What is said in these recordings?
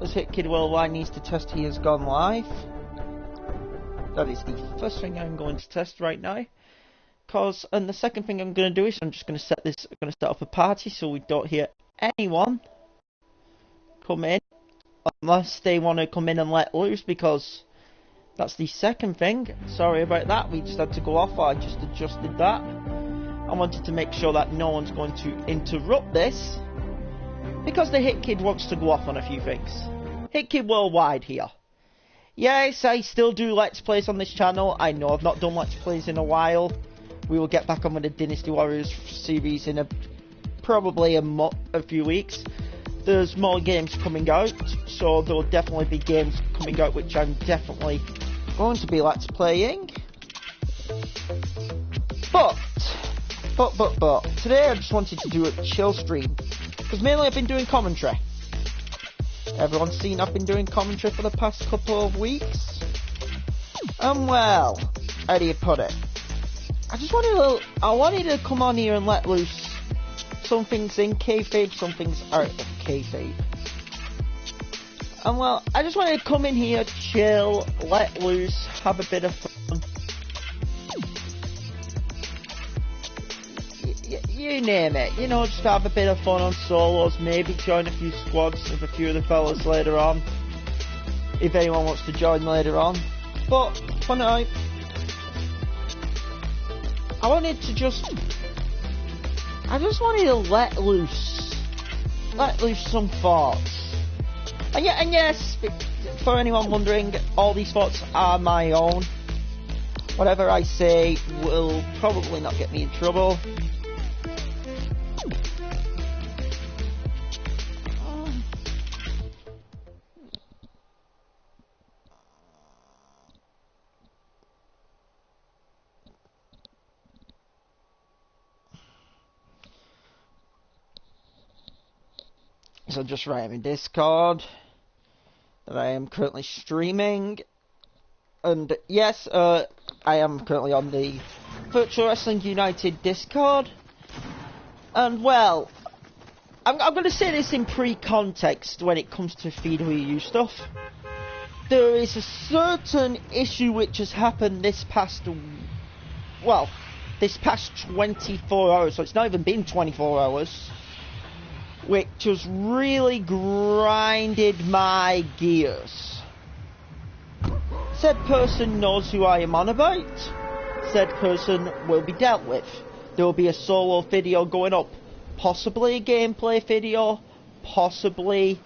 as Hitkid Worldwide needs to test he has gone live. That is the first thing I'm going to test right now. And the second thing I'm going to do is I'm just going to set up a party so we don't hear anyone come in unless they want to come in and let loose, because that's the second thing. Sorry about that, we just had to go off. I just adjusted that. I wanted to make sure that no one's going to interrupt this, because the Hitkid wants to go off on a few things. Hitkid Worldwide here. Yes, I still do Let's Plays on this channel. I know I've not done Let's Plays in a while. We will get back on with the Dynasty Warriors series in probably a few weeks. There's more games coming out, so there will definitely be games coming out which I'm definitely going to be Let's Playing. But today I just wanted to do a chill stream, because mainly I've been doing commentary. Everyone's seen I've been doing commentary for the past couple of weeks. And well, how do you put it? I wanted to come on here and let loose. Some things in kayfabe, some things out of kayfabe. And well, I just wanted to come in here, chill, let loose, have a bit of fun. You name it, you know, just have a bit of fun on solos, maybe join a few squads with a few of the fellas later on, if anyone wants to join later on. But for now, I just wanted to let loose some thoughts. And yes, for anyone wondering, all these thoughts are my own. Whatever I say will probably not get me in trouble. So just write in Discord that I am currently streaming, and yes, I am currently on the Virtual Wrestling United Discord. And well, I'm going to say this in pre-context when it comes to FWU stuff. There is a certain issue which has happened this past 24 hours, so it's not even been 24 hours. Which has really grinded my gears. Said person knows who I am on about. Said person will be dealt with. There will be a solo video going up. Possibly a gameplay video. Possibly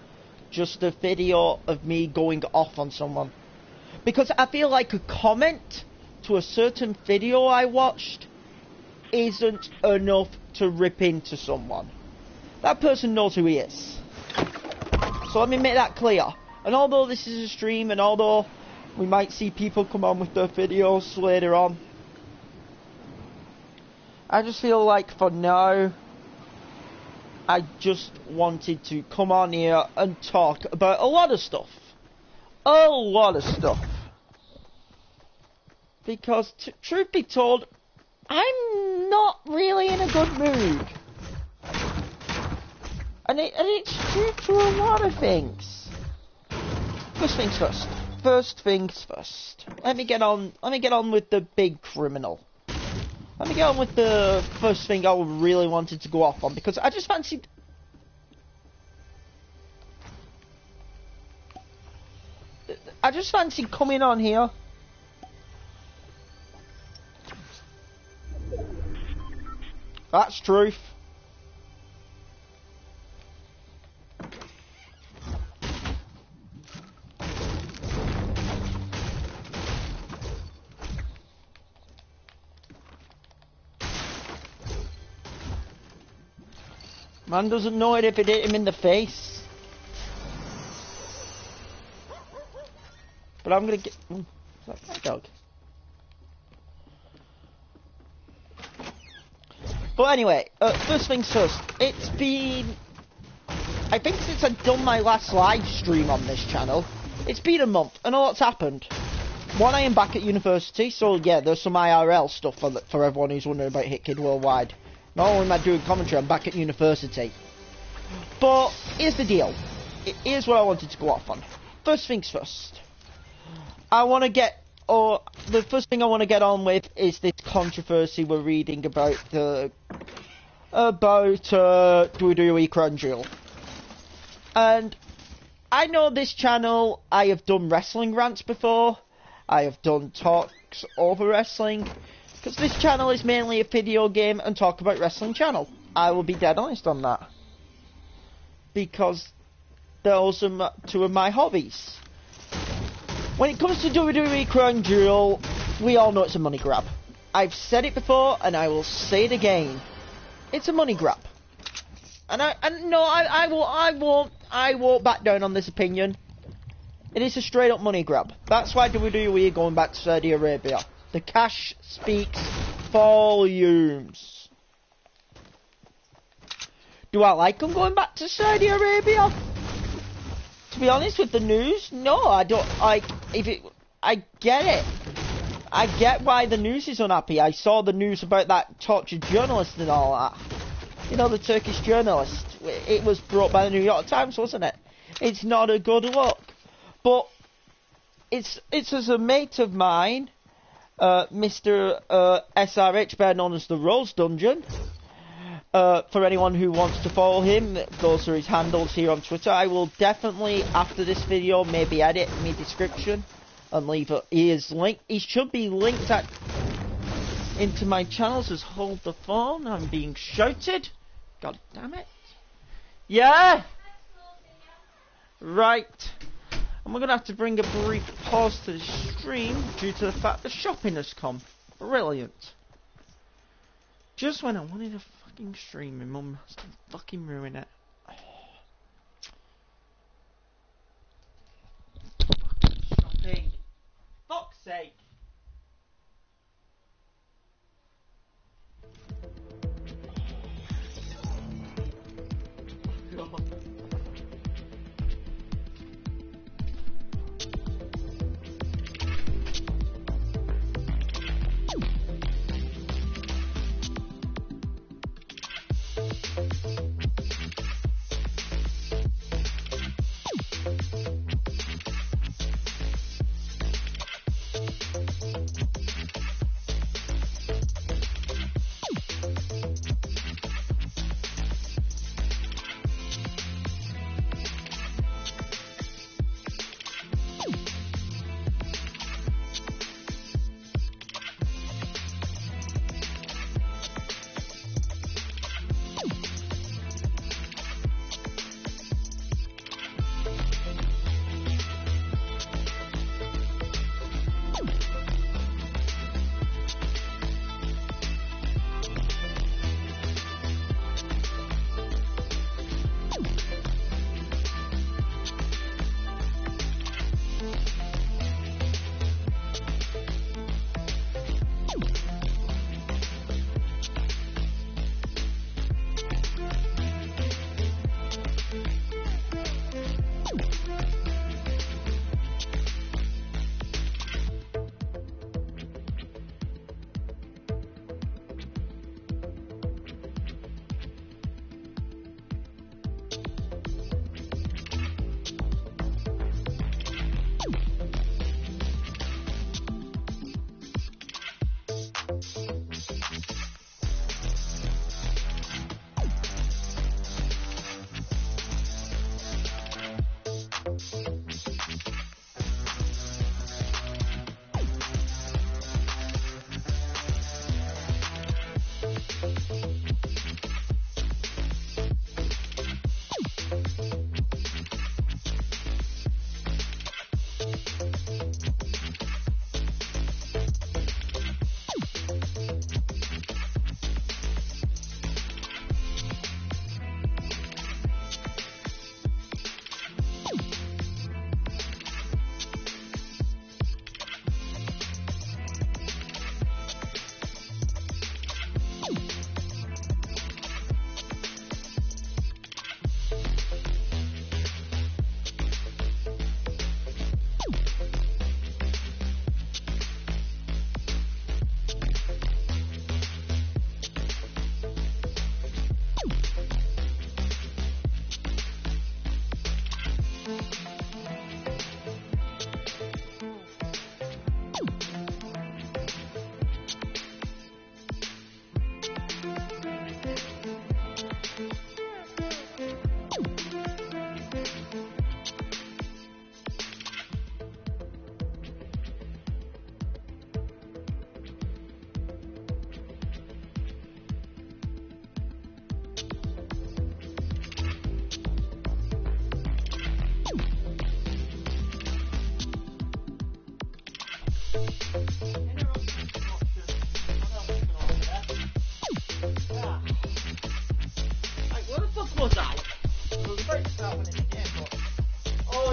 just a video of me going off on someone. Because I feel like a comment to a certain video I watched isn't enough to rip into someone. That person knows who he is. So let me make that clear. And although this is a stream, and although we might see people come on with their videos later on, I just feel like for now, I just wanted to come on here and talk about a lot of stuff. A lot of stuff. Because, truth be told, I'm not really in a good mood. And it's due to a lot of things. First things first. First things first. Let me get on with the big criminal. Let me get on with the first thing I really wanted to go off on, because I just fancied coming on here. That's truth. Man doesn't know it if it hit him in the face. But I'm gonna get... is that my dog? But anyway, first things first. It's been... I think since I've done my last live stream on this channel, it's been a month, and a lot's happened. One, I am back at university, so yeah, there's some IRL stuff for everyone who's wondering about Hitkid Worldwide. Not only am I doing commentary, I'm back at university. But here's the deal. here's what I wanted to go off on. First things first. I want to get, the first thing I want to get on with is this controversy we're reading about WWE Crown Jewel. And I know this channel, I have done wrestling rants before. I have done talks over wrestling. Because this channel is mainly a video game and talk about wrestling channel. I will be dead honest on that. Because those are two of my hobbies. When it comes to WWE Crown Jewel, we all know it's a money grab. I've said it before and I will say it again. It's a money grab. And I won't back down on this opinion. It is a straight up money grab. That's why WWE are going back to Saudi Arabia. The cash speaks volumes. Do I like them going back to Saudi Arabia? To be honest with the news, no, I don't. I get it. I get why the news is unhappy. I saw the news about that tortured journalist and all that. You know, the Turkish journalist. It was brought by the New York Times, wasn't it? It's not a good look. But it's as a mate of mine, Mr. SRH, better known as the Rose Dungeon. For anyone who wants to follow him, those are his handles here on Twitter. I will definitely, after this video, maybe edit my description and leave his link. He should be linked into my channels as hold the phone. I'm being shouted. God damn it. Yeah! Right. And we're going to have to bring a brief pause to the stream due to the fact the shopping has come. Brilliant. Just when I wanted a fucking stream, my mum has to fucking ruin it. Oh. Fucking shopping. Fuck's sake. God.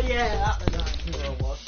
Oh yeah, that was actually where it was.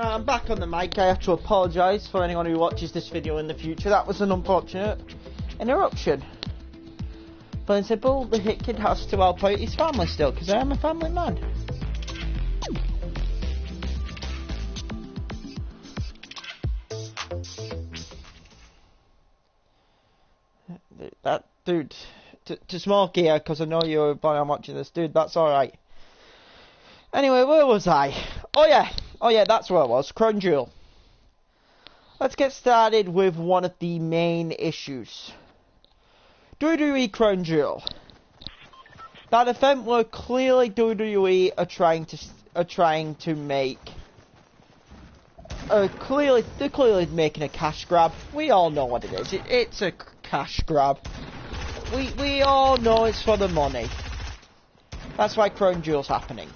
I'm back on the mic. I have to apologise for anyone who watches this video in the future. That was an unfortunate interruption. Plain and simple, the Hitkid has to help out his family still, because I am a family man. That dude, to Smokey here, because I know you're planning on watching this, dude, that's alright. Anyway, where was I? Oh yeah, that's where I was, Crown Jewel. Let's get started with one of the main issues. WWE Crown Jewel. That event where clearly WWE are trying to make. They're clearly making a cash grab. We all know what it is. It's a cash grab. We all know it's for the money. That's why Crown Jewel's happening.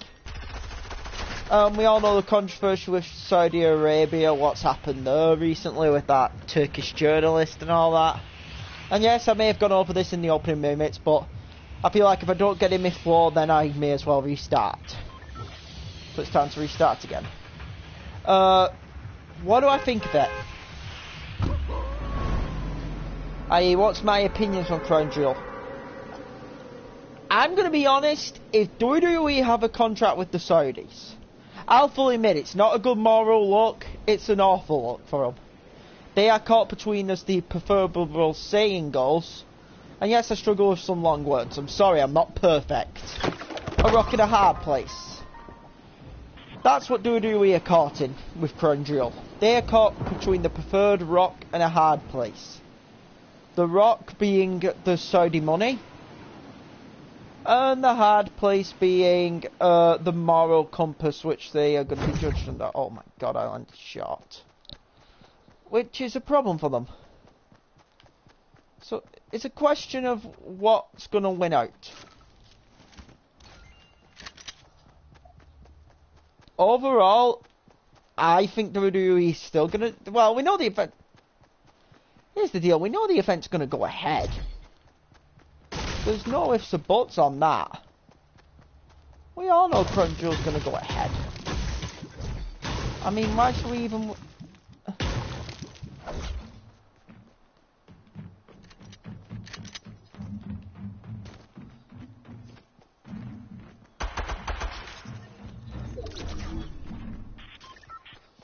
We all know the controversy with Saudi Arabia, what's happened there recently with that Turkish journalist and all that. And yes, I may have gone over this in the opening minutes, but I feel like if I don't get in my floor, then I may as well restart. So it's time to restart again. What do I think of it? I.e., what's my opinions on Crown Jewel? I'm going to be honest, if WWE have a contract with the Saudis, I'll fully admit it's not a good moral look, it's an awful look for them. They are caught between, as the proverbial saying goes, and yes, I struggle with some long words, I'm sorry, I'm not perfect. A rock in a hard place. That's what WWE are caught in with Crown Jewel. They are caught between the preferred rock and a hard place. The rock being the Saudi money, and the hard place being the moral compass which they are going to be judged under. Oh my god, I landed short. Which is a problem for them. So, it's a question of what's going to win out. Overall, I think WWE is still going to... Well, we know the event... Here's the deal, we know the event's going to go ahead. There's no ifs or buts on that. We all know Crown Jewel's going to go ahead. I mean, why should we even...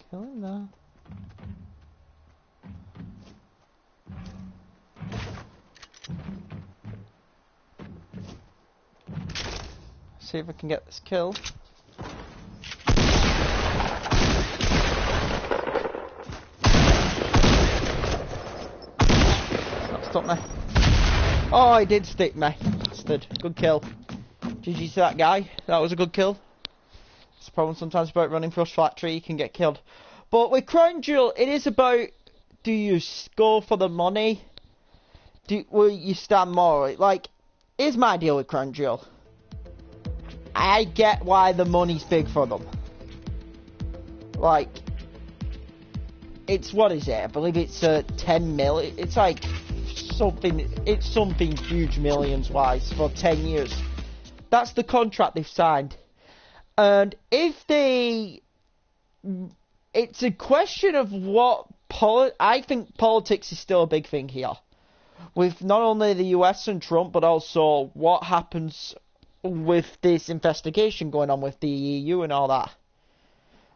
Kill him there. See if I can get this kill. That stopped me. Oh, he did stick me. Bastard. Good kill. GG to that guy. That was a good kill. It's the problem sometimes about running Frost Factory, you can get killed. But with Crown Jewel, it is about, do you go for the money? Will you stand morally? Like, here's my deal with Crown Jewel. I get why the money's big for them. Like, it's, what is it? I believe it's 10 million. It's like something huge millions wise for 10 years. That's the contract they've signed. And if they... It's a question of what... I think politics is still a big thing here. With not only the US and Trump, but also what happens with this investigation going on with the EU and all that.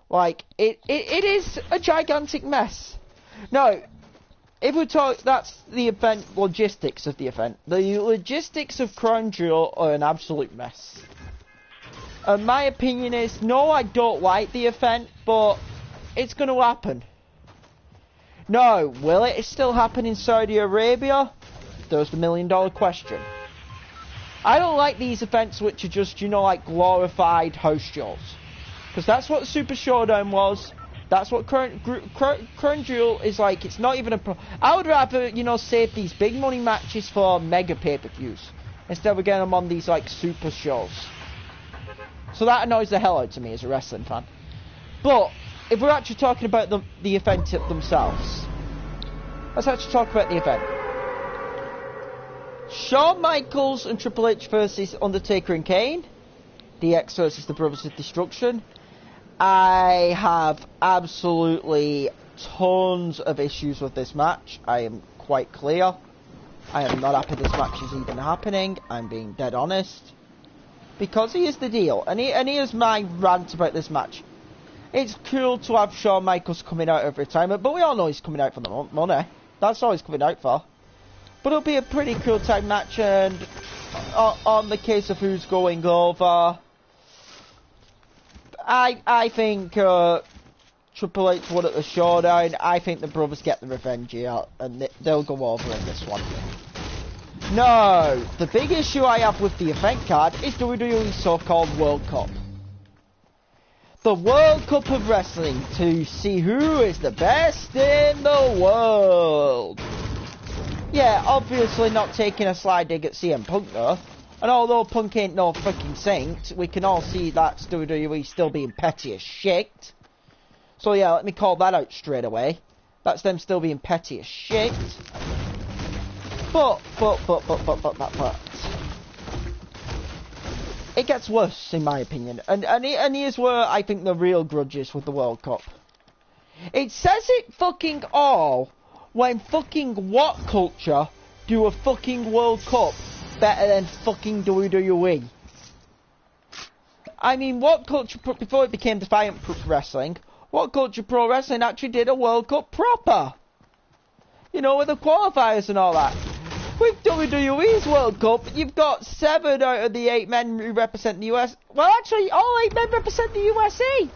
Like, it is a gigantic mess. No, if we talk, that's the event, logistics of the event. The logistics of Crown Jewel are an absolute mess. And my opinion is, no, I don't like the event, but it's going to happen. No, will it still happen in Saudi Arabia? There's the million-dollar question. I don't like these events which are just, you know, like glorified house shows. Because that's what Super Showdown was. That's what Crown Jewel is like. It's not even a I would rather, you know, save these big money matches for mega pay-per-views. Instead of getting them on these, like, super shows. So that annoys the hell out of me as a wrestling fan. But, if we're actually talking about the event themselves. Let's actually talk about the event. Shawn Michaels and Triple H versus Undertaker and Kane. DX versus the Brothers of Destruction. I have absolutely tons of issues with this match. I am quite clear. I am not happy this match is even happening. I'm being dead honest. Because here's the deal. And here's my rant about this match. It's cool to have Shawn Michaels coming out of retirement, but we all know he's coming out for the money. That's all he's coming out for. But it'll be a pretty cool time match, and on the case of who's going over, I think Triple H won at the Showdown. I think the brothers get the revenge here, and they'll go over in this one. No, the big issue I have with the event card is WWE's so-called World Cup. The World Cup of Wrestling, to see who is the best in the world. Yeah, obviously not taking a slide dig at CM Punk though. And although Punk ain't no fucking saint, we can all see that's WWE still being petty as shit. So yeah, let me call that out straight away. That's them still being petty as shit. But. It gets worse, in my opinion. And here's where I think the real grudge is with the World Cup. It says it fucking all when fucking What Culture do a fucking World Cup better than fucking WWE. I mean, What Culture, before it became Defiant Wrestling, What Culture Pro Wrestling actually did a World Cup proper. You know, with the qualifiers and all that. With WWE's World Cup, you've got 7 out of the 8 men who represent the US. Well, actually, all 8 men represent the USA.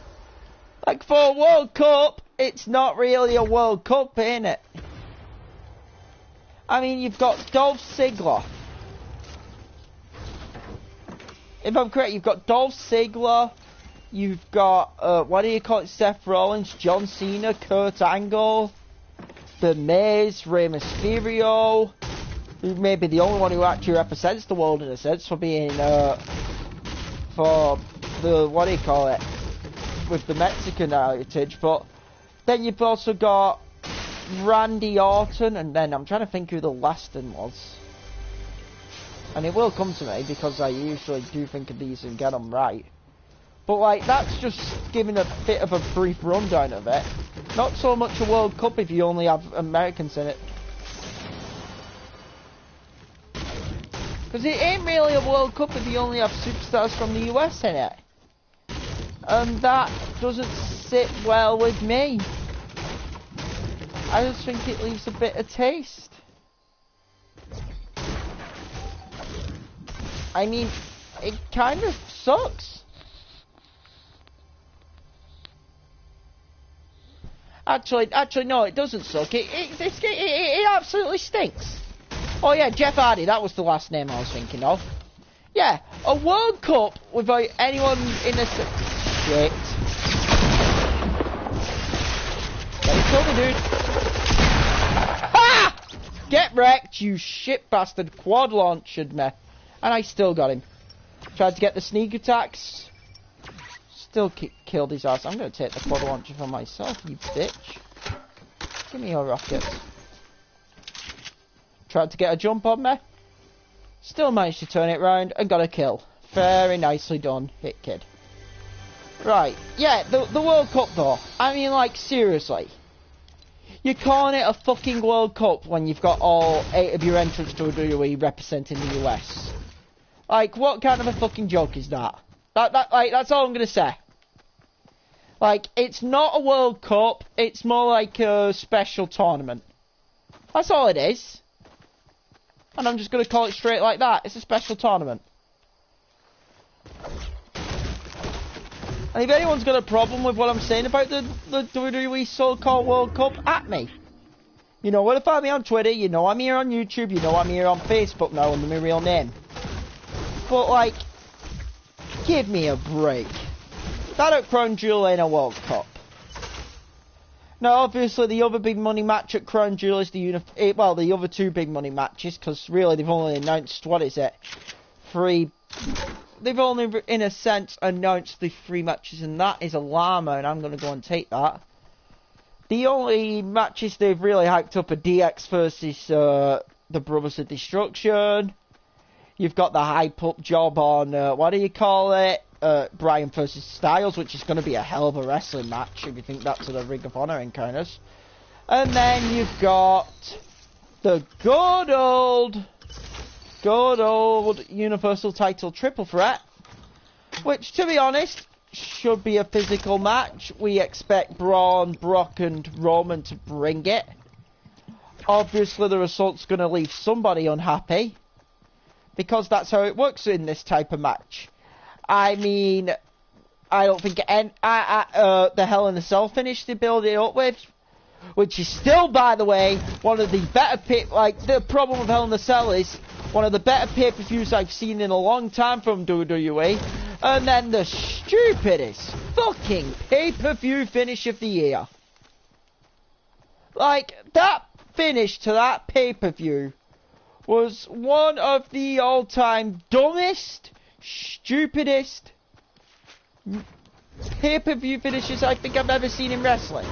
Like, for a World Cup, it's not really a World Cup, innit? I mean, you've got Dolph Ziggler. If I'm correct, you've got Dolph Ziggler. You've got, what do you call it? Seth Rollins, John Cena, Kurt Angle, The Miz, Rey Mysterio. Who may be the only one who actually represents the world in a sense for being, for the, what do you call it? With the Mexican heritage. But then you've also got Randy Orton, and then I'm trying to think who the last one was. And it will come to me, because I usually do think of these and get them right. But, like, that's just giving a bit of a brief rundown of it. Not so much a World Cup if you only have Americans in it. Because it ain't really a World Cup if you only have superstars from the US in it. And that doesn't sit well with me. I just think it leaves a bitter taste. I mean, it kind of sucks. Actually, no, it doesn't suck. It absolutely stinks. Oh yeah, Jeff Hardy, that was the last name I was thinking of. Yeah, a World Cup without anyone in a... Shit. Let me kill the dude. Ha! Get wrecked, you shit bastard. Quad launched me. And I still got him. Tried to get the sneak attacks. Still killed his ass. I'm going to take the quad launcher for myself, you bitch. Give me your rockets. Tried to get a jump on me. Still managed to turn it round and got a kill. Very nicely done, Hitkid. Right, yeah, the World Cup though. I mean, like, seriously. You're calling it a fucking World Cup when you've got all 8 of your entrants to WWE representing the US. Like, what kind of a fucking joke is that? Like, that's all I'm gonna say. Like, it's not a World Cup, it's more like a special tournament. That's all it is. And I'm just going to call it straight like that. It's a special tournament. And if anyone's got a problem with what I'm saying about the WWE so-called World Cup, at me. You know where to find me on Twitter, you know I'm here on YouTube, you know I'm here on Facebook now under my real name. But, like, give me a break. That at Crown Jewel ain't a World Cup. Now, obviously, the other big money match at Crown Jewel is the other two big money matches, because really they've only announced, what is it, 3... They've only, in a sense, announced the 3 matches, and that is a llama, and I'm going to go and take that. The only matches they've really hyped up are DX versus the Brothers of Destruction. You've got the hype-up job on, what do you call it? Bryan versus Styles, which is going to be a hell of a wrestling match, if you think that's the Ring of Honor encounters. And then you've got the good old Universal title triple threat, which, to be honest, should be a physical match. We expect Braun, Brock and Roman to bring it. Obviously the result's going to leave somebody unhappy, because that's how it works in this type of match. I mean, I don't think the Hell in a Cell finish they build it up with, which is still, by the way, one of the better the problem with Hell in a Cell is one of the better pay-per-views I've seen in a long time from WWE. And then the stupidest fucking pay-per-view finish of the year. Like, that finish to that pay-per-view was one of the all-time dumbest, stupidest pay-per-view finishes I think I've ever seen in wrestling.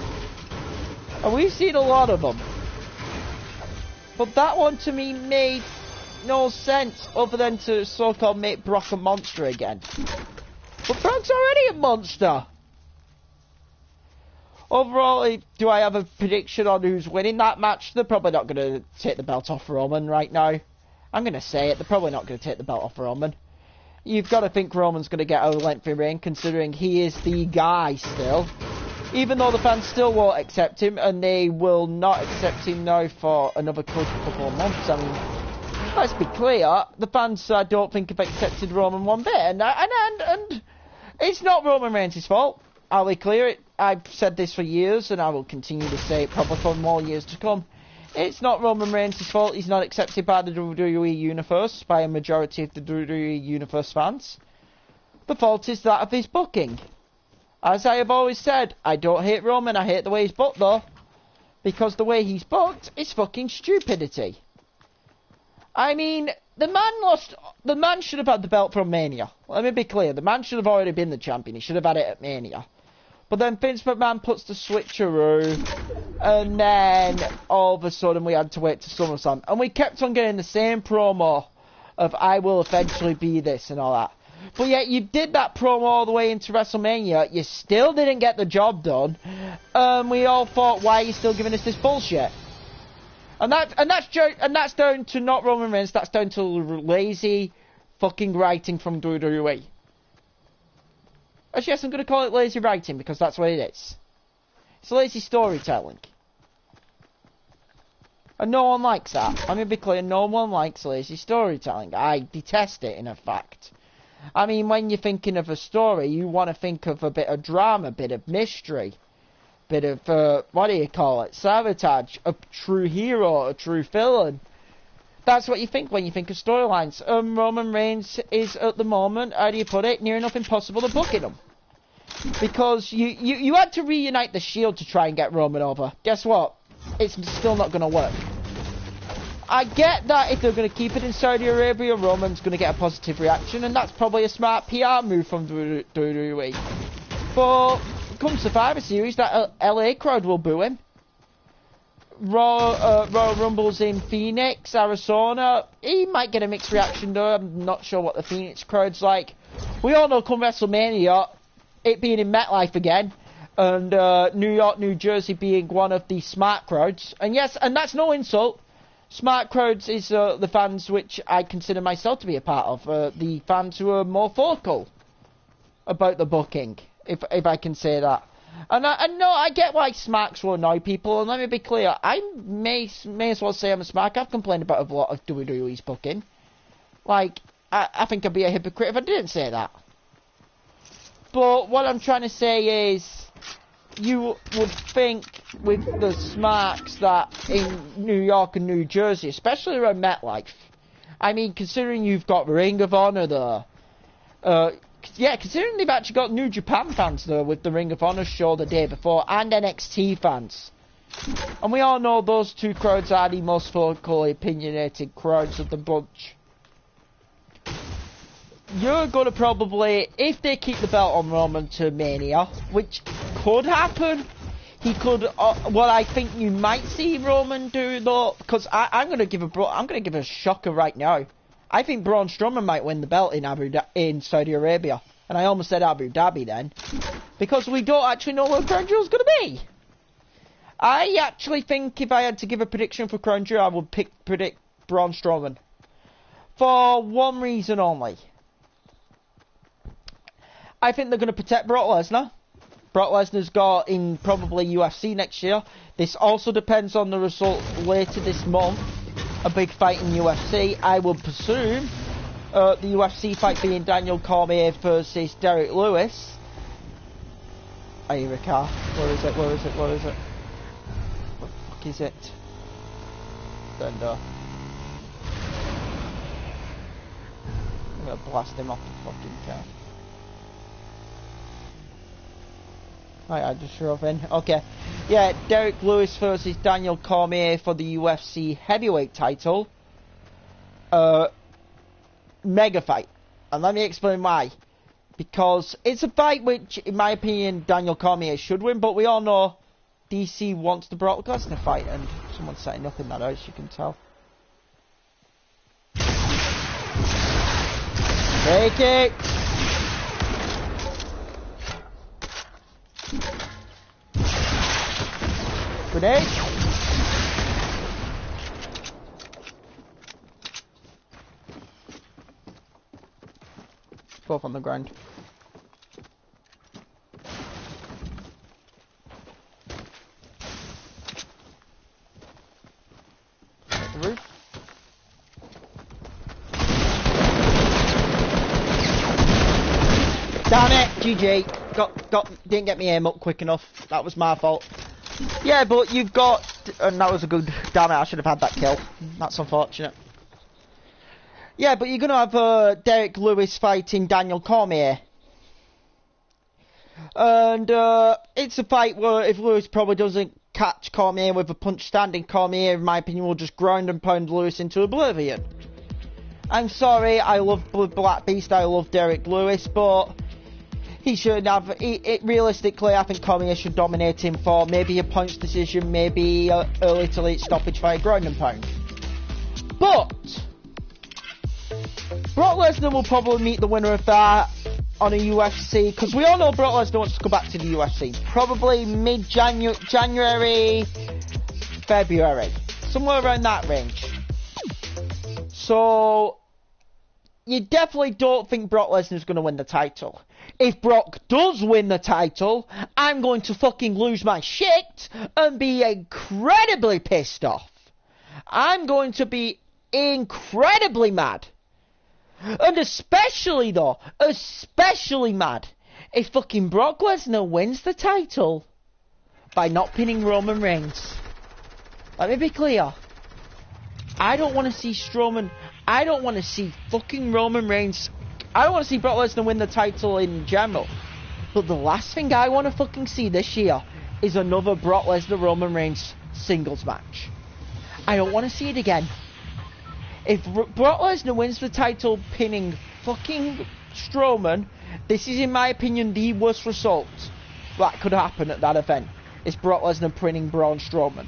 And we've seen a lot of them. But that one to me made no sense other than to so-called make Brock a monster again. But Brock's already a monster. Overall, do I have a prediction on who's winning that match? They're probably not going to take the belt off Roman right now. I'm going to say it, they're probably not going to take the belt off Roman. You've got to think Roman's going to get a lengthy reign, considering he is the guy still. Even though the fans still won't accept him, and they will not accept him now for another couple of months. I mean, let's be clear, the fans I don't think have accepted Roman one bit, and it's not Roman Reigns' fault. I'll be clear, I've said this for years, and I will continue to say it probably for more years to come. It's not Roman Reigns' fault he's not accepted by the WWE Universe, by a majority of the WWE Universe fans. The fault is that of his booking. As I have always said, I don't hate Roman, I hate the way he's booked though. Because the way he's booked is fucking stupidity. I mean, the man should have had the belt from Mania. Let me be clear, the man should have already been the champion, he should have had it at Mania. But then Vince McMahon puts the switcheroo, and then all of a sudden we had to wait to SummerSlam. And we kept on getting the same promo of I will eventually be this and all that. But yet you did that promo all the way into WrestleMania, you still didn't get the job done. We all thought, why are you still giving us this bullshit? And that's down to not Roman Reigns, that's down to lazy fucking writing from WWE. Actually, yes, I'm going to call it lazy writing because that's what it is. It's lazy storytelling. And no one likes that. Let me be clear, no one likes lazy storytelling. I detest it, in fact. I mean, when you're thinking of a story, you want to think of a bit of drama, a bit of mystery, bit of, what do you call it, sabotage, a true hero, a true villain. That's what you think when you think of storylines. Roman Reigns is, at the moment, how do you put it, near enough impossible to book in him. Because you had to reunite the Shield to try and get Roman over. Guess what? It's still not going to work. I get that if they're going to keep it in Saudi Arabia, Roman's going to get a positive reaction, and that's probably a smart PR move from WWE. But come Survivor Series, that LA crowd will boo him. Royal Rumble's in Phoenix, Arizona. He might get a mixed reaction though. I'm not sure what the Phoenix crowd's like. We all know come WrestleMania, it being in MetLife again, and New York, New Jersey being one of the smart crowds. And yes, and that's no insult. Smart crowds is the fans which I consider myself to be a part of. The fans who are more vocal about the booking, if I can say that. And I know I get why smacks will annoy people, and let me be clear, I may as well say I'm a smack. I've complained about a lot of WWE's booking. Like, I think I'd be a hypocrite if I didn't say that. But what I'm trying to say is, you would think with the smacks that in New York and New Jersey, especially around MetLife, I mean, considering you've got Ring of Honor there, yeah, considering they've actually got New Japan fans there with the Ring of Honor show the day before, and NXT fans. And we all know those two crowds are the most vocally opinionated crowds of the bunch. You're going to probably, if they keep the belt on Roman to Mania, which could happen, he could, what I think you might see Roman do though, because I'm going to give a shocker right now. I think Braun Strowman might win the belt in Saudi Arabia. And I almost said Abu Dhabi then. Because we don't actually know where Crown Jewel's going to be. I actually think if I had to give a prediction for Crown Jewel, I would predict Braun Strowman. For one reason only. I think they're going to protect Brock Lesnar. Brock Lesnar's got in probably UFC next year. This also depends on the result later this month. A big fight in UFC. I would presume the UFC fight being Daniel Cormier versus Derek Lewis. Are you a car? Where is it? Where is it? Where is it? What the fuck is it? Thunder. I'm gonna blast him off the fucking car. Right, I just drove in. Okay. Yeah, Derek Lewis versus Daniel Cormier for the UFC heavyweight title. Mega fight. And let me explain why. Because it's a fight which, in my opinion, Daniel Cormier should win, but we all know DC wants the Brock Lesnar fight, and someone's setting up in that house, you can tell. Take it! Grenade. Both on the ground. The roof. Damn it! GG. Didn't get me aim up quick enough. That was my fault. Yeah, but you've got... And that was a good... Damn it, I should have had that kill. That's unfortunate. Yeah, but you're going to have Derek Lewis fighting Daniel Cormier. And it's a fight where if Lewis probably doesn't catch Cormier with a punch standing, Cormier, in my opinion, will just ground and pound Lewis into oblivion. I'm sorry, I love Black Beast, I love Derek Lewis, but... He should have, realistically, I think Cormier should dominate him for maybe a punch decision, maybe early to late stoppage fight, ground and pound. But, Brock Lesnar will probably meet the winner of that on a UFC, because we all know Brock Lesnar wants to go back to the UFC. Probably mid-January, February. Somewhere around that range. So, you definitely don't think Brock Lesnar's going to win the title. If Brock does win the title, I'm going to fucking lose my shit and be incredibly pissed off. I'm going to be incredibly mad. And especially mad if fucking Brock Lesnar wins the title by not pinning Roman Reigns. Let me be clear. I don't want to see Strowman. I don't want to see fucking Roman Reigns. I don't want to see Brock Lesnar win the title in general. But the last thing I want to fucking see this year is another Brock Lesnar Roman Reigns singles match. I don't want to see it again. If Brock Lesnar wins the title pinning fucking Strowman, this is in my opinion the worst result that could happen at that event. Is Brock Lesnar pinning Braun Strowman.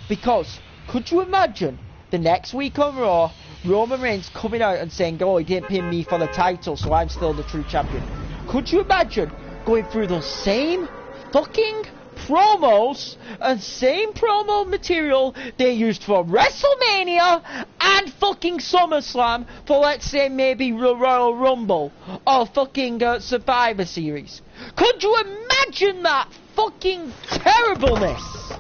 Because, could you imagine the next week on Raw, Roman Reigns coming out and saying, oh, he didn't pin me for the title, so I'm still the true champion. Could you imagine going through those same fucking promos and same promo material they used for WrestleMania and fucking SummerSlam for, let's say, maybe Royal Rumble or fucking Survivor Series? Could you imagine that fucking terribleness.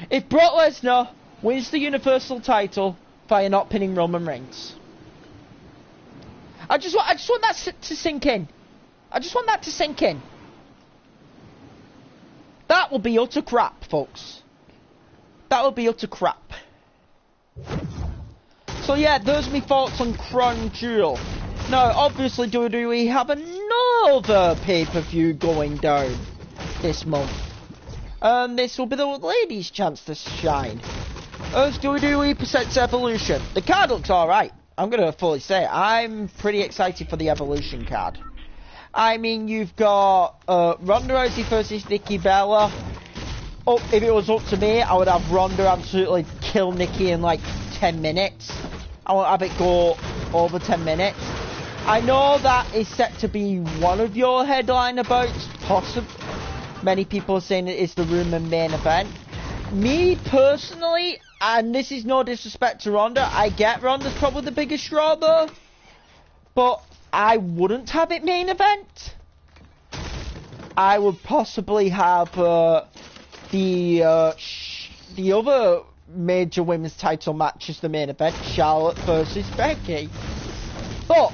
If Brock Lesnar wins the Universal title by not pinning Roman Reigns. I just want that to sink in. I just want that to sink in. That will be utter crap, folks. That will be utter crap. So yeah, those are my thoughts on Crown Jewel. Now, obviously, do we have another pay-per-view going down this month? And this will be the ladies' chance to shine. As WWE presents Evolution. The card looks alright. I'm going to fully say it. I'm pretty excited for the Evolution card. I mean, you've got Ronda Rousey versus Nikki Bella. Oh, if it was up to me, I would have Ronda absolutely kill Nikki in like 10 minutes. I won't have it go over 10 minutes. I know that is set to be one of your headline bouts, possibly. Many people are saying it is the rumour main event. Me personally, and this is no disrespect to Ronda, I get Ronda's probably the biggest draw though, but I wouldn't have it main event. I would possibly have the other major women's title match as the main event, Charlotte versus Becky. But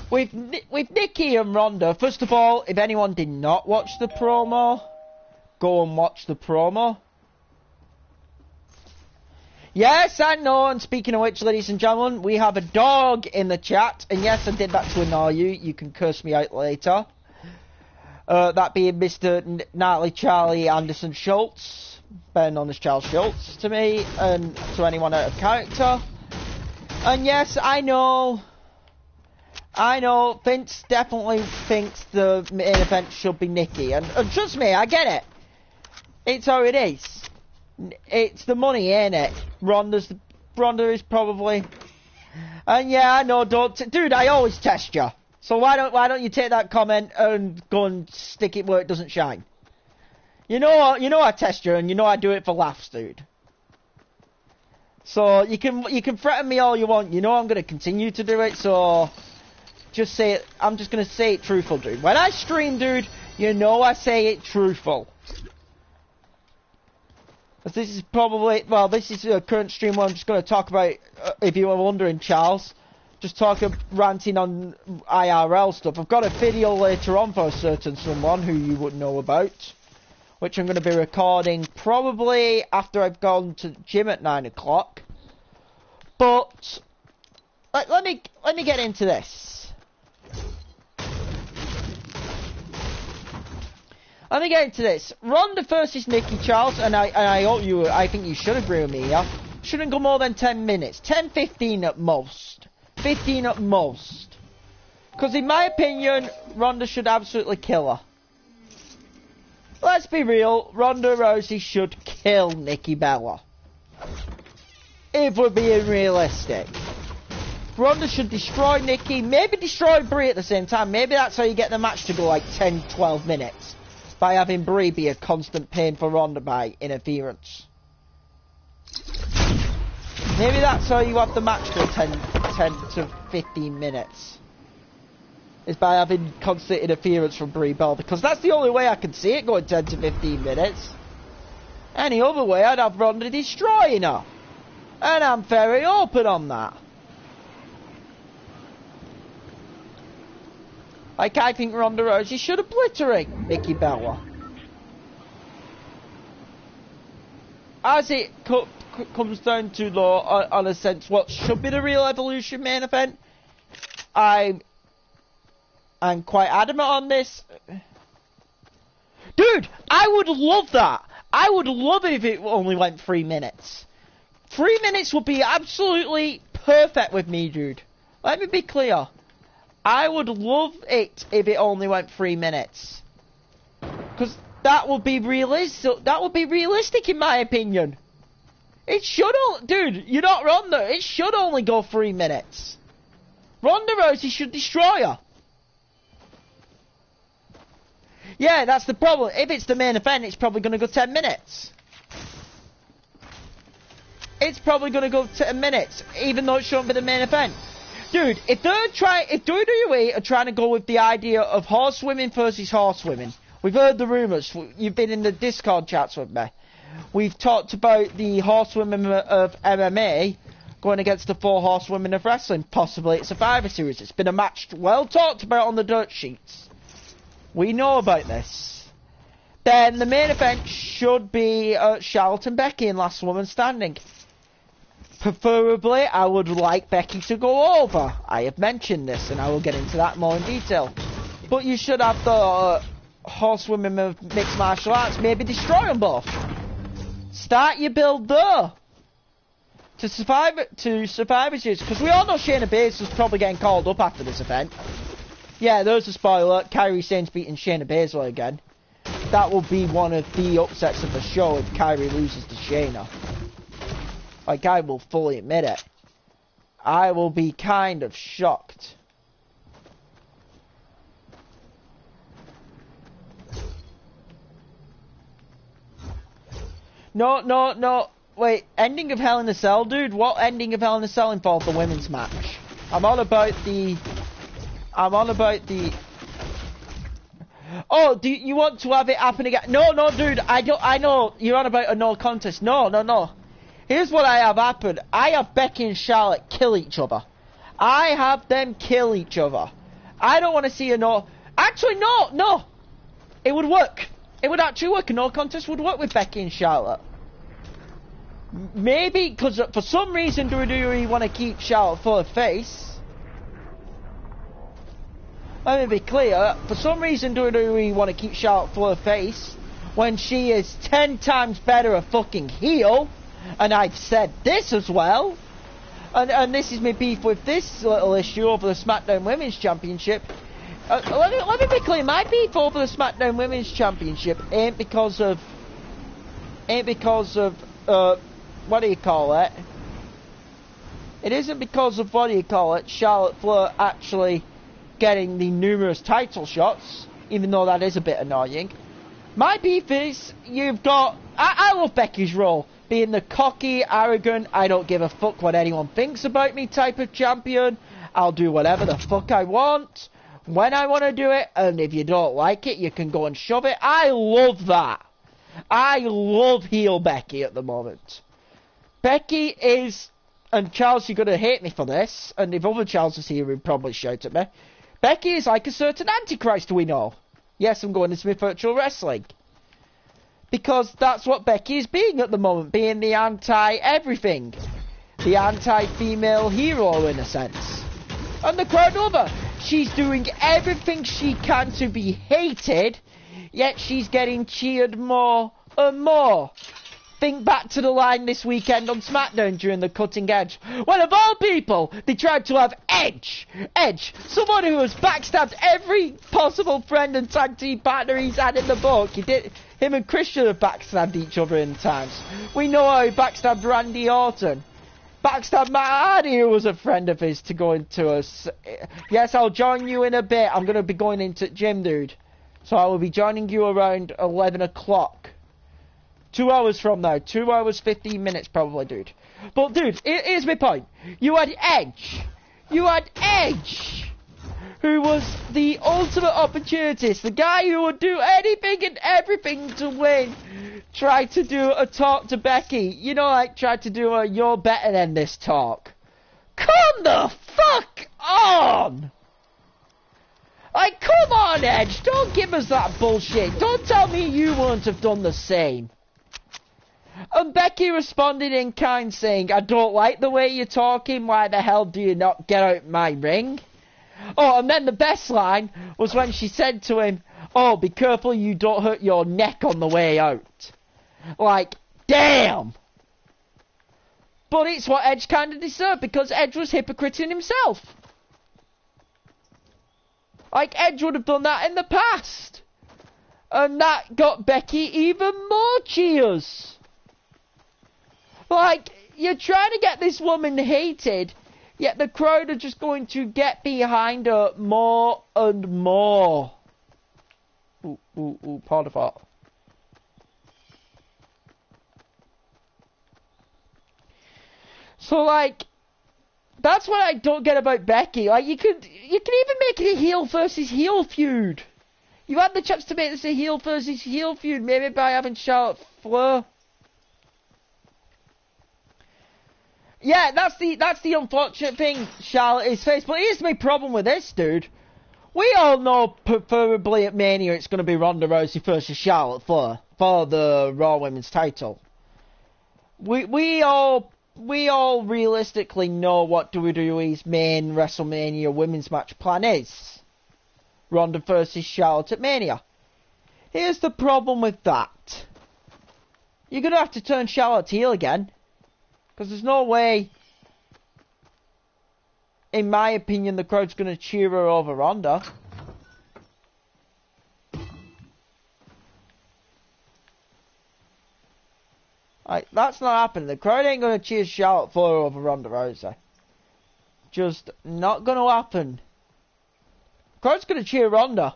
with Nikki and Ronda, first of all, if anyone did not watch the promo, go and watch the promo. Yes, I know, and speaking of which, ladies and gentlemen, we have a dog in the chat, and yes, I did that to annoy you. You can curse me out later. That being Mr. Natalie Charlie Anderson Schultz, better known as Charles Schultz to me, and to anyone out of character. And yes, I know, Vince definitely thinks the main event should be Nikki, and trust me, I get it. It's how it is. It's the money, ain't it? Ronda is probably, and yeah, I know. Dude, I always test you. So why don't you take that comment and go and stick it where it doesn't shine? You know I test you, and you know I do it for laughs, dude. So you can threaten me all you want. You know I'm gonna continue to do it. So just say it. I'm just gonna say it truthful, dude. When I stream, dude, you know I say it truthful. This is probably, well, this is a current stream where I'm just going to talk about, if you were wondering, Charles, just ranting on IRL stuff. I've got a video later on for a certain someone who you wouldn't know about, which I'm going to be recording probably after I've gone to the gym at 9 o'clock. But let me get into this. Let me get into this. Ronda versus Nikki, Charles, and I think you should agree with me here. Shouldn't go more than 10 minutes. 10, 15 at most. 15 at most. Because in my opinion, Ronda should absolutely kill her. Let's be real, Ronda Rousey should kill Nikki Bella. If we're being realistic. Ronda should destroy Nikki, maybe destroy Brie at the same time. Maybe that's how you get the match to go like 10, 12 minutes. By having Brie be a constant pain for Ronda by interference. Maybe that's how you have the match go 10 to 15 minutes. Is by having constant interference from Brie Bell. Because that's the only way I can see it going 10 to 15 minutes. Any other way, I'd have Ronda destroying her. And I'm very open on that. Like, I think Ronda Rousey should obliterate Nikki Bella. As it comes down to, though, on a sense, what should be the real Evolution main event, I'm quite adamant on this. Dude, I would love that. I would love it if it only went 3 minutes. 3 minutes would be absolutely perfect with me, dude. Let me be clear. I would love it if it only went 3 minutes. Because that would be realistic. That would be realistic in my opinion. It should, dude, you're not Ronda. It should only go 3 minutes. Ronda Rousey should destroy her. Yeah, that's the problem. If it's the main event, it's probably going to go 10 minutes. It's probably going to go 10 minutes, even though it shouldn't be the main event. Dude, if WWE are trying to go with the idea of horsewomen versus horsewomen, we've heard the rumours. You've been in the Discord chats with me. We've talked about the horsewomen of MMA going against the 4 horsewomen of wrestling, possibly at Survivor Series. It's been a match well talked about on the dirt sheets. We know about this. Then the main event should be Charlotte and Becky in Last Woman Standing. Preferably, I would like Becky to go over. I have mentioned this, and I will get into that more in detail. But you should have the horsewomen of mixed martial arts. Maybe destroy them both. Start your build there. To Survivor Series, because we all know Shayna Baszler's probably getting called up after this event. Yeah, there's a spoiler. Kairi Sane's beating Shayna Baszler again. That will be one of the upsets of the show if Kairi loses to Shayna. Like, I will fully admit it. I will be kind of shocked. No. Wait, ending of Hell in a Cell, dude? What ending of Hell in a Cell involved the women's match? I'm on about the... Oh, do you want to have it happen again? No, dude, I know, you're on about a no contest. No. Here's what I have happen. I have Becky and Charlotte kill each other. I have them kill each other. I don't want to see a no... Actually, no. It would work. It would actually work. A no contest would work with Becky and Charlotte. Maybe, because for some reason WWE want to keep Charlotte for a face. Let me be clear. For some reason WWE want to keep Charlotte for a face when she is 10 times better a fucking heel. And I've said this as well. And this is my beef with this little issue over the SmackDown Women's Championship. Let me be clear. My beef over the SmackDown Women's Championship ain't because of what do you call it? It isn't because of Charlotte Flair actually getting the numerous title shots, even though that is a bit annoying. My beef is you've got... I love Becky's role. Being the cocky, arrogant, I don't give a fuck what anyone thinks about me type of champion. I'll do whatever the fuck I want, when I want to do it, and if you don't like it, you can go and shove it. I love that. I love heel Becky at the moment. Becky is... And Charles, you're going to hate me for this, and if other Charles was here, he'd probably shout at me. Becky is like a certain Antichrist we know. Yes, I'm going into my virtual wrestling. Because that's what Becky is being at the moment, being the anti-everything. The anti-female hero, in a sense. And the crowd love her. She's doing everything she can to be hated, yet she's getting cheered more and more. Think back to the line this weekend on SmackDown during the Cutting Edge, when of all people, they tried to have Edge, someone who has backstabbed every possible friend and tag team partner he's had in the book. Him and Christian have backstabbed each other in times. We know how he backstabbed Randy Orton. Backstabbed Matt Hardy, who was a friend of his, to go into us. Yes, I'll join you in a bit. I'm going to be going into gym, dude. So I will be joining you around 11 o'clock. 2 hours from now. 2 hours, 15 minutes probably, dude. But, dude, here's my point. You had Edge. Who was the ultimate opportunist. The guy who would do anything and everything to win. Tried to do a talk to Becky. You know, like, tried to do a you're better than this talk. Come the fuck on! Like, come on, Edge. Don't give us that bullshit. Don't tell me you wouldn't have done the same. And Becky responded in kind, saying, I don't like the way you're talking. Why the hell do you not get out my ring? Oh, and then the best line was when she said to him, oh, be careful you don't hurt your neck on the way out. Like, damn! But it's what Edge kind of deserved, because Edge was hypocriting himself. Like, Edge would have done that in the past. And that got Becky even more cheers. Like, you're trying to get this woman hated, yet the crowd are just going to get behind her more and more. Pardon that. So, like, That's what I don't get about Becky. Like, you can even make it a heel versus heel feud. You had the chance to make this a heel versus heel feud, maybe by having Charlotte Flair. Yeah, that's the unfortunate thing Charlotte is faced. But here's my problem with this, dude. We all know, preferably at Mania, it's going to be Ronda Rousey versus Charlotte Flair for the Raw Women's title. We all realistically know what WWE's main WrestleMania Women's match plan is. Ronda versus Charlotte at Mania. Here's the problem with that. You're going to have to turn Charlotte heel again. Because there's no way, in my opinion, the crowd's going to cheer her over Ronda. Like, that's not happening. The crowd ain't going to cheer Charlotte Flair over Ronda Rousey. Just not going to happen. The crowd's going to cheer Ronda.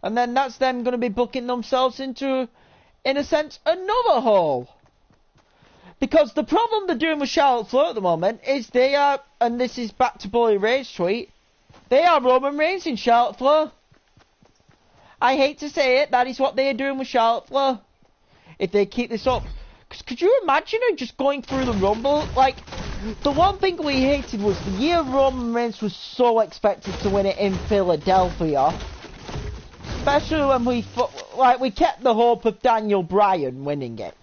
And then that's them going to be booking themselves into, in a sense, another hole. Because the problem they're doing with Charlotte Flair at the moment is they are, and this is back to Bully Ray's tweet, they are Roman Reigns in Charlotte Flair. I hate to say it, that is what they are doing with Charlotte Flair. If they keep this up. Because could you imagine her just going through the Rumble? Like, the one thing we hated was the year Roman Reigns was so expected to win it in Philadelphia. Especially when we kept the hope of Daniel Bryan winning it.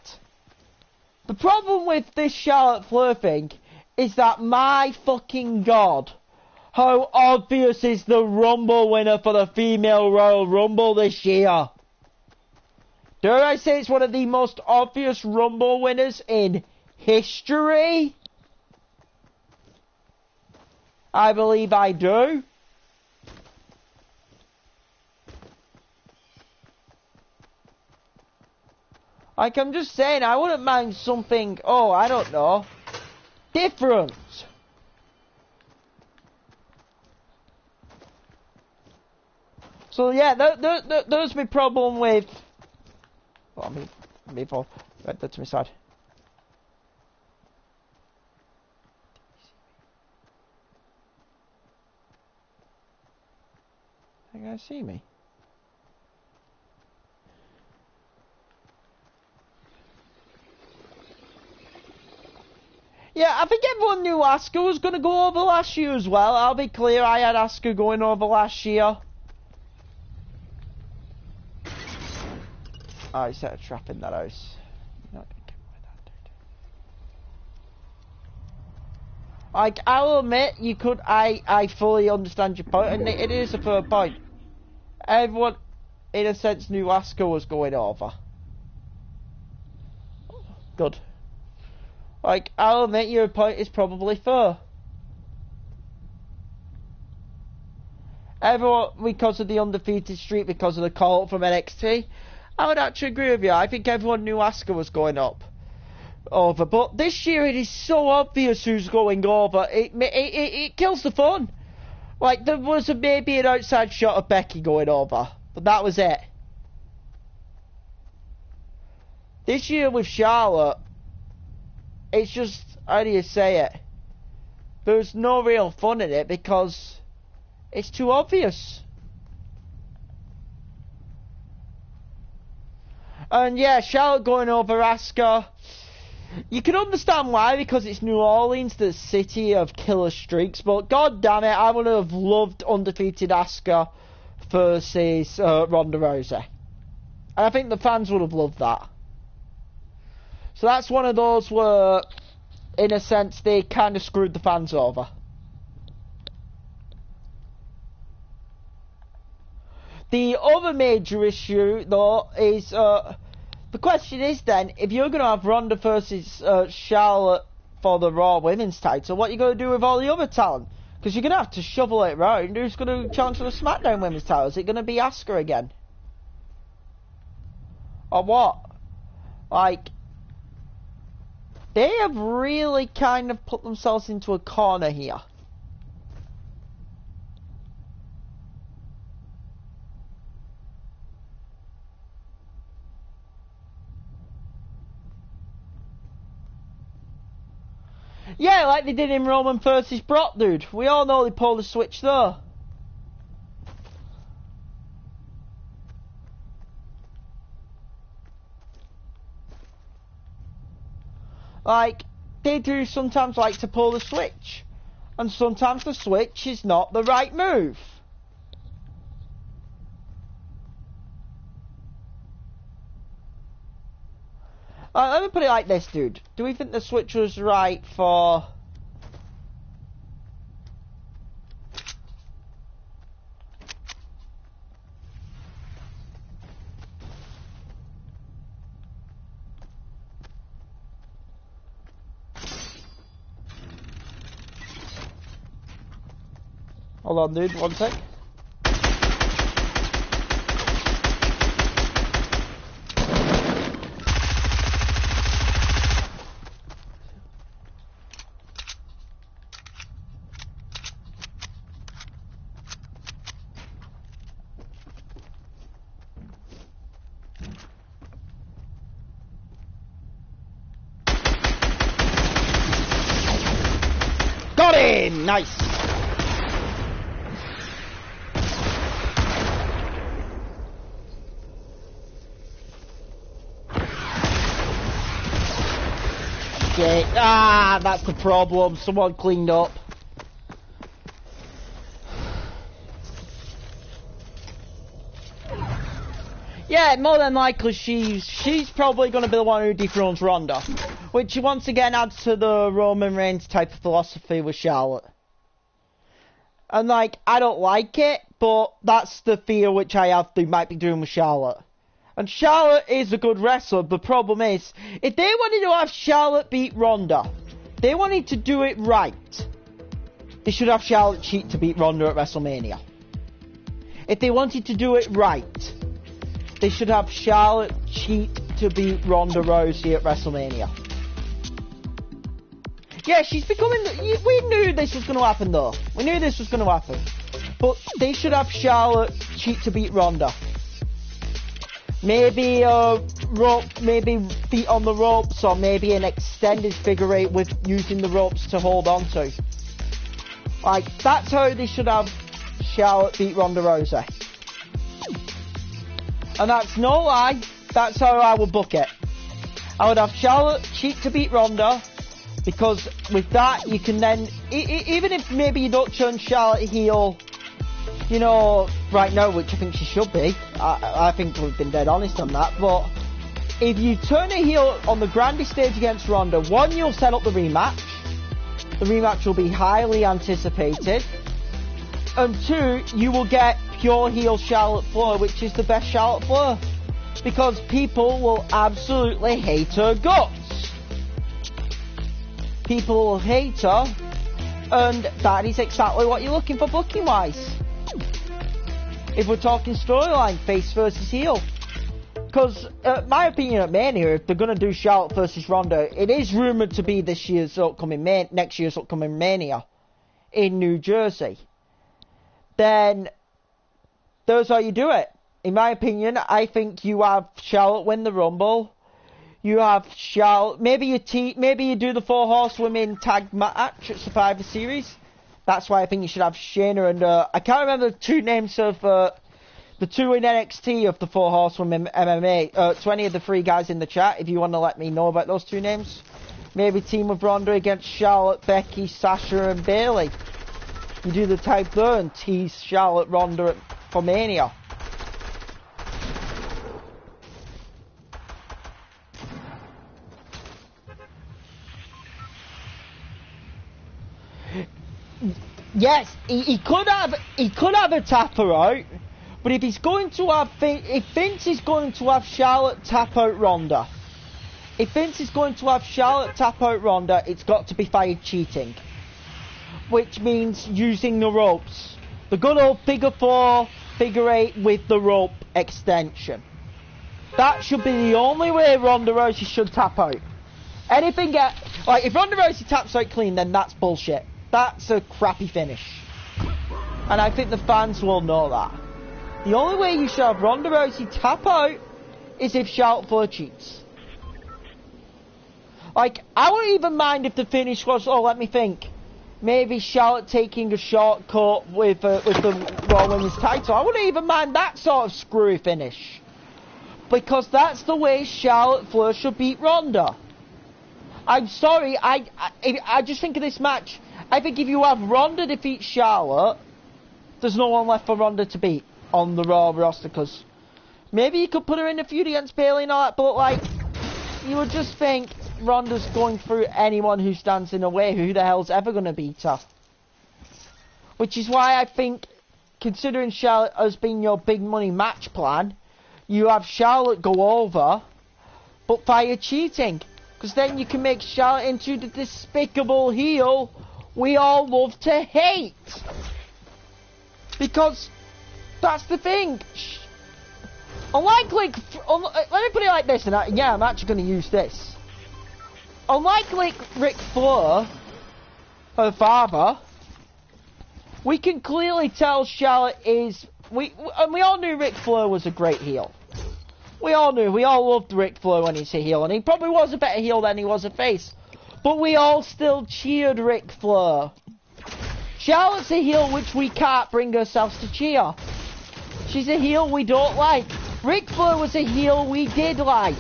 The problem with this Charlotte Flair thing is that, my fucking god, how obvious is the Rumble winner for the Female Royal Rumble this year? Dare I say it's one of the most obvious Rumble winners in history? I believe I do. Like, I'm just saying, I wouldn't mind something, oh, I don't know, different. So, yeah, there's my problem with... Well, before, right, that's my side. You guys see me? Yeah, I think everyone knew Asuka was going to go over last year as well. I'll be clear, I had Asuka going over last year. Oh, he set a trap in that house. You're not going to get away with that, dude. Like, I'll admit, you could, I fully understand your point, and it is a fair point. Everyone, in a sense, knew Asuka was going over. Good. Like, I'll admit your point is probably fair. Everyone, because of the undefeated streak, because of the call from NXT, I would actually agree with you. I think everyone knew Asuka was going over. But this year it is so obvious who's going over. It kills the fun. Like, there was maybe an outside shot of Becky going over, but that was it. This year with Charlotte, it's just, how do you say it? There's no real fun in it because it's too obvious. And yeah, Charlotte going over Asuka. You can understand why, because it's New Orleans, the city of killer streaks. But god damn it, I would have loved undefeated Asuka versus Ronda Rousey. And I think the fans would have loved that. So that's one of those where, in a sense, they kind of screwed the fans over. The other major issue, though, is... the question is then, if you're going to have Ronda versus Charlotte for the Raw Women's title, what are you going to do with all the other talent? Because you're going to have to shovel it around. Who's going to challenge for the SmackDown Women's title? Is it going to be Asuka again? Or what? Like... They have really kind of put themselves into a corner here. Yeah, like they did in Roman versus Brock, dude. We all know they pulled the switch there. Like, they do sometimes like to pull the switch. And sometimes the switch is not the right move. Let me put it like this, dude. Do we think the switch was right for... Hold on, dude, one sec. Got him! Nice! Okay. Ah, that's the problem. Someone cleaned up. Yeah, more than likely she's probably going to be the one who dethrones Ronda. Which once again adds to the Roman Reigns type of philosophy with Charlotte. And like, I don't like it, but that's the fear which I have they might be doing with Charlotte. And Charlotte is a good wrestler. The problem is, if they wanted to have Charlotte beat Ronda, they wanted to do it right. They should have Charlotte cheat to beat Ronda at WrestleMania. If they wanted to do it right, they should have Charlotte cheat to beat Ronda Rousey at WrestleMania. Yeah, she's becoming... We knew this was going to happen, though. We knew this was going to happen. But they should have Charlotte cheat to beat Ronda. Maybe maybe feet on the ropes, or maybe an extended figure eight with using the ropes to hold on to. Like, that's how they should have Charlotte beat Ronda Rousey. And that's no lie, that's how I would book it. I would have Charlotte cheat to beat Ronda, because with that you can then, even if maybe you don't turn Charlotte heel, you know, right now, which I think she should be. I think we've been dead honest on that. But if you turn a heel on the grandest stage against Ronda, one, you'll set up the rematch. The rematch will be highly anticipated. And two, you will get pure heel Charlotte Flair, which is the best Charlotte Flair. Because people will absolutely hate her guts. People will hate her. And that is exactly what you're looking for booking-wise. If we're talking storyline, face versus heel. Because, my opinion at Mania, if they're going to do Charlotte versus Ronda, it is rumoured to be next year's upcoming Mania in New Jersey. Then, that's how you do it. In my opinion, I think you have Charlotte win the Rumble. You have Charlotte, maybe you do the 4 Horsewomen tag match at Survivor Series. That's why I think you should have Shayna and, I can't remember the two names of, the two in NXT of the 4 Horsewomen MMA. To any of the 3 guys in the chat, if you want to let me know about those 2 names. Maybe team with Ronda against Charlotte, Becky, Sasha and Bayley. You do the type there and tease Charlotte, Ronda for Mania. Yes, he could have a tap her out, but if he's going to have, if Vince is going to have Charlotte tap out Ronda, it's got to be fired cheating, which means using the ropes, the good old figure 4, figure 8 with the rope extension. That should be the only way Ronda Rousey should tap out. Anything like if Ronda Rousey taps out clean, then that's bullshit. That's a crappy finish. And I think the fans will know that. The only way you should have Ronda Rousey tap out is if Charlotte Flair cheats. Like, I wouldn't even mind if the finish was, oh, let me think, maybe Charlotte taking a shortcut with the Raw Women's title. I wouldn't even mind that sort of screwy finish. Because that's the way Charlotte Flair should beat Ronda. I'm sorry, I just think of this match. I think if you have Ronda defeat Charlotte, there's no one left for Ronda to beat on the Raw roster, because maybe you could put her in a feud against Bayley and all that, but like, you would just think Ronda's going through anyone who stands in the way. Who the hell's ever going to beat her? Which is why I think, considering Charlotte has been your big money match plan, you have Charlotte go over, but via cheating. Because then you can make Charlotte into the despicable heel we all love to hate. Because that's the thing. Unlike, let me put it like this, and I'm actually going to use this. Unlike, Ric Flair, her father, we can clearly tell Charlotte is... we all knew Ric Flair was a great heel. We all knew. We all loved Ric Flair when he's a heel, and he probably was a better heel than he was a face. But we all still cheered Ric Flair. Charlotte's a heel which we can't bring ourselves to cheer. She's a heel we don't like. Ric Flair was a heel we did like.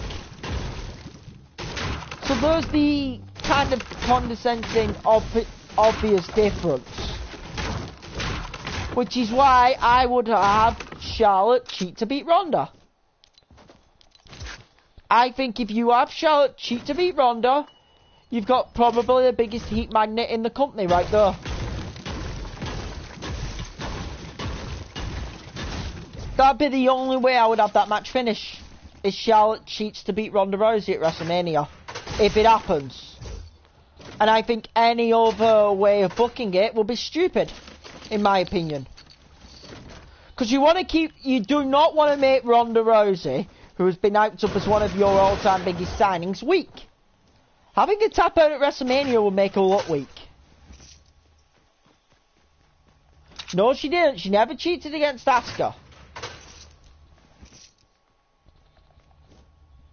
So there's the kind of condescending, obvious difference. Which is why I would have Charlotte cheat to beat Ronda. I think if you have Charlotte cheat to beat Ronda, you've got probably the biggest heat magnet in the company right there. That'd be the only way I would have that match finish. Is Charlotte cheats to beat Ronda Rousey at WrestleMania. If it happens. And I think any other way of booking it will be stupid. In my opinion. Because you do not want to make Ronda Rousey, who has been hyped up as one of your all-time biggest signings, weak. Having a tap out at WrestleMania will make her look weak. No, she didn't. She never cheated against Asuka.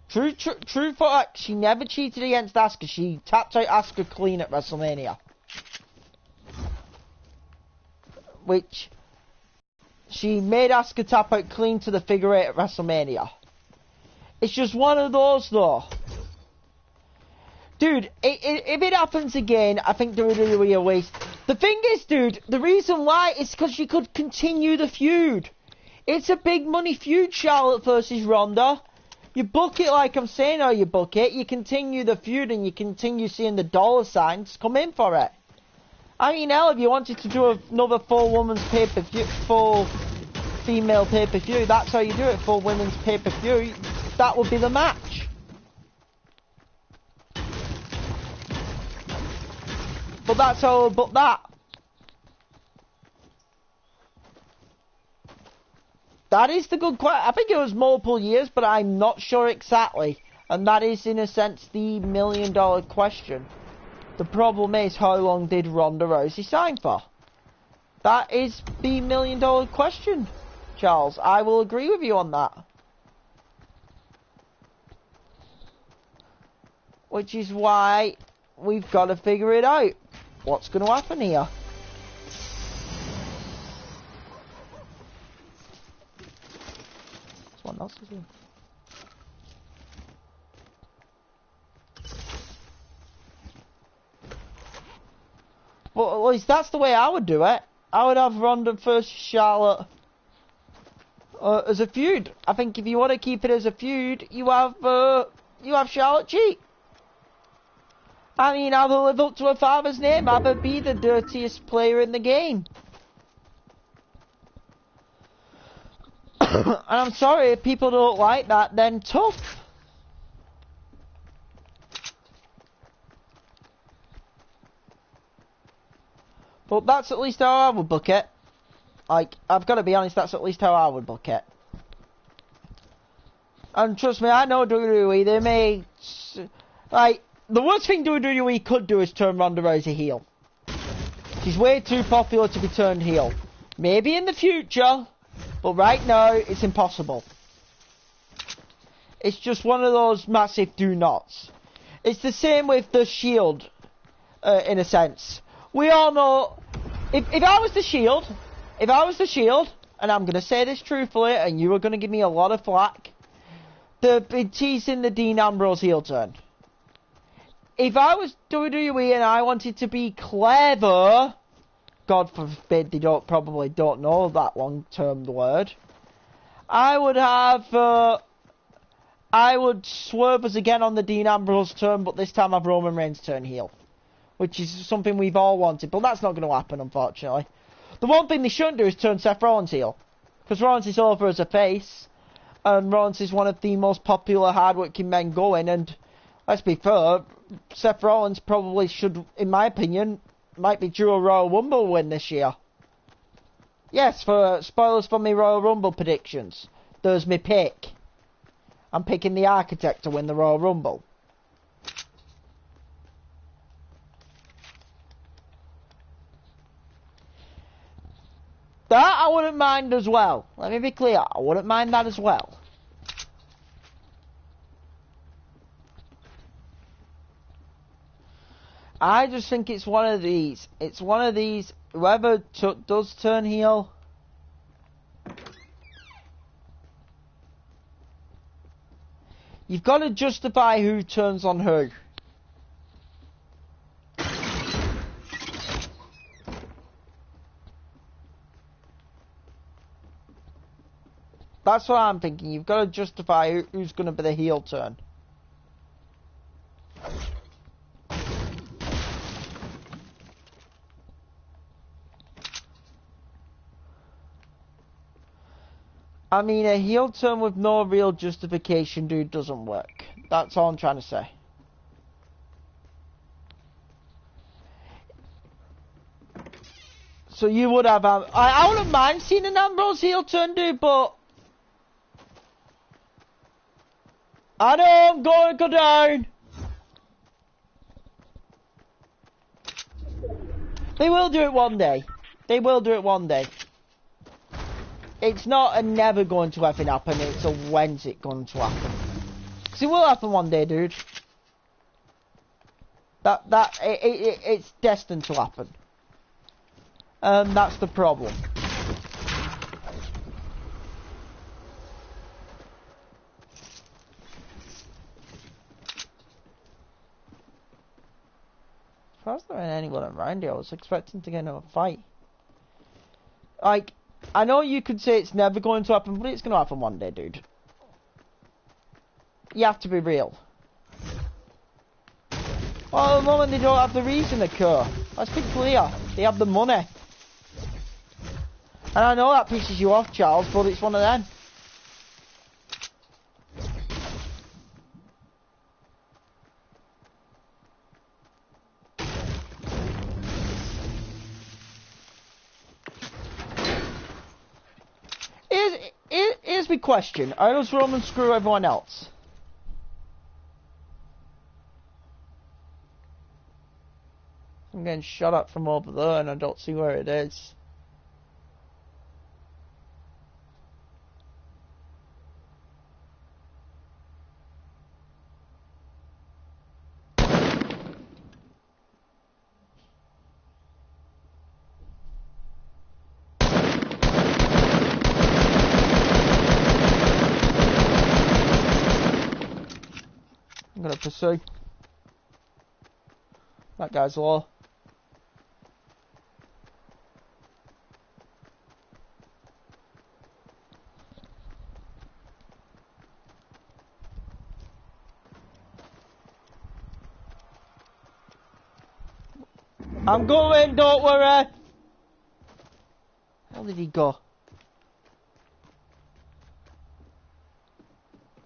True fact, she never cheated against Asuka. She tapped out Asuka clean at WrestleMania. Which, she made Asuka tap out clean to the figure 8 at WrestleMania. It's just one of those, though. Dude, if it happens again, I think WWE will waste. The thing is, dude, the reason why is because you could continue the feud. It's a big money feud, Charlotte versus Ronda. You book it like I'm saying how you book it. You continue the feud and you continue seeing the dollar signs come in for it. I mean, hell, if you wanted to do another full women's pay-per-view, full female pay-per-view, that's how you do it, full women's pay-per-view. That would be the match. But that's how I would book that. That is the good question. I think it was multiple years, but I'm not sure exactly. And that is, in a sense, the million-dollar question. The problem is, how long did Ronda Rousey sign for? That is the million-dollar question, Charles. I will agree with you on that. Which is why we've got to figure it out. What's going to happen here? What else is here? Well, at least that's the way I would do it. I would have Ronda versus Charlotte as a feud. I think if you want to keep it as a feud, you have Charlotte cheat. I mean, have her live up to her father's name. Have her be the dirtiest player in the game. And I'm sorry, if people don't like that, then tough. But that's at least how I would book it. Like, I've got to be honest, that's at least how I would book it. And trust me, I know WWE, they may... Like, the worst thing WWE could do is turn Ronda Rousey heel. She's way too popular to be turned heel. Maybe in the future, but right now, it's impossible. It's just one of those massive do-nots. It's the same with the shield, in a sense. We all know, if I was the shield, and I'm going to say this truthfully, and you are going to give me a lot of flack, they've been teasing the Dean Ambrose heel turn. If I was WWE and I wanted to be clever, God forbid they probably don't know that long-term word, I would swerve us again on the Dean Ambrose turn, but this time have Roman Reigns turn heel. Which is something we've all wanted, but that's not going to happen, unfortunately. The one thing they shouldn't do is turn Seth Rollins heel. Because Rollins is over as a face, and Rollins is one of the most popular, hard-working men going, and let's be fair, Seth Rollins probably should, in my opinion, might be due a Royal Rumble win this year. Yes, for spoilers for me Royal Rumble predictions. There's me pick. I'm picking the Architect to win the Royal Rumble. That I wouldn't mind as well. Let me be clear, I wouldn't mind that as well. I just think it's one of these. It's one of these. Whoever does turn heel, you've got to justify who turns on who. That's what I'm thinking. You've got to justify who's going to be the heel turn. I mean, a heel turn with no real justification, dude, doesn't work. That's all I'm trying to say. So you would have... I wouldn't mind seeing an Ambrose heel turn, dude, but... I know I'm going to go down. They will do it one day. They will do it one day. It's not a never going to happen, it's a when's it going to happen. Because it will happen one day, dude. It's destined to happen. That's the problem. If I was there anyone around here, I was expecting to get into a fight. Like, I know you could say it's never going to happen, but it's going to happen one day, dude. You have to be real. Well, at the moment they don't have the reason to occur. Let's be clear. They have the money. And I know that pisses you off, Charles, but it's one of them. Here's my question. How does Roman screw everyone else? I'm getting shot at from over there and I don't see where it is. I'm gonna pursue. That guy's low. I'm going, don't worry. Where did he go?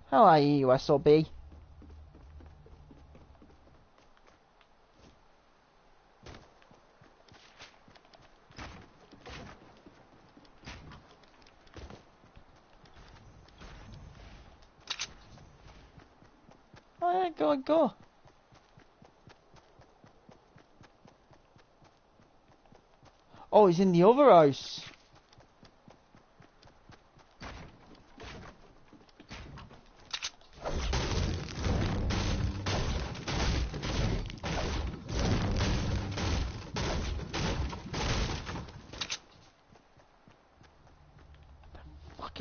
How are you, SOB? Oh yeah, go. Oh, he's in the other house.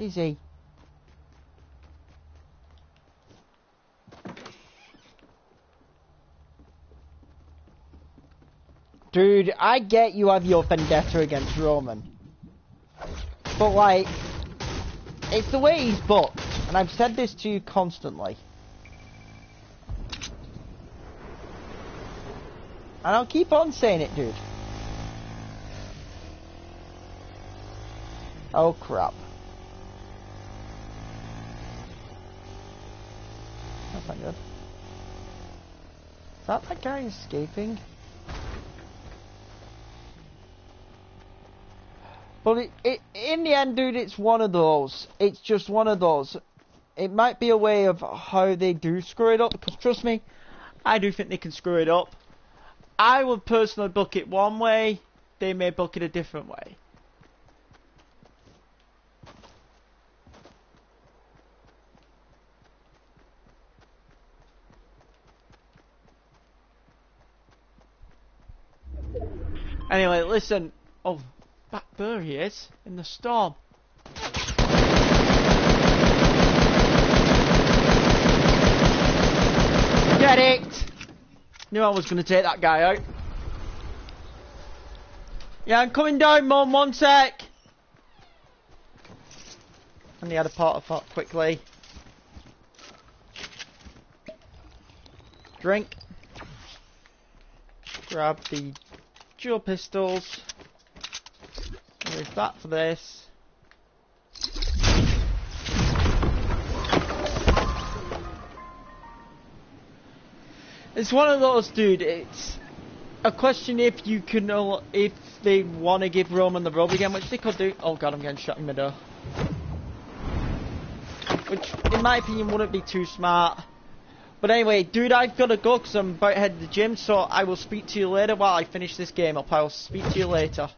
is he? Dude, I get you have your vendetta against Roman. But like, it's the way he's booked, and I've said this to you constantly. And I'll keep on saying it, dude. Oh crap. That's not good. Is that guy escaping? But in the end, dude, it's one of those. It's just one of those. It might be a way of how they do screw it up, because trust me, I do think they can screw it up. I would personally book it one way, they may book it a different way. Anyway, listen. Oh, back there he is, in the storm. Get it! Knew I was going to take that guy out. Yeah, I'm coming down, Mum, 1 sec. And he had a part of that quickly. Drink. Grab the dual pistols. There's that for this. It's one of those, dude. It's a question if you can, if they want to give Roman the rub again, which they could do. Oh god, I'm getting shot in the door. Which, in my opinion, wouldn't be too smart. But anyway, dude, I've got to go because I'm about to head to the gym. So I will speak to you later while I finish this game up. I will speak to you later.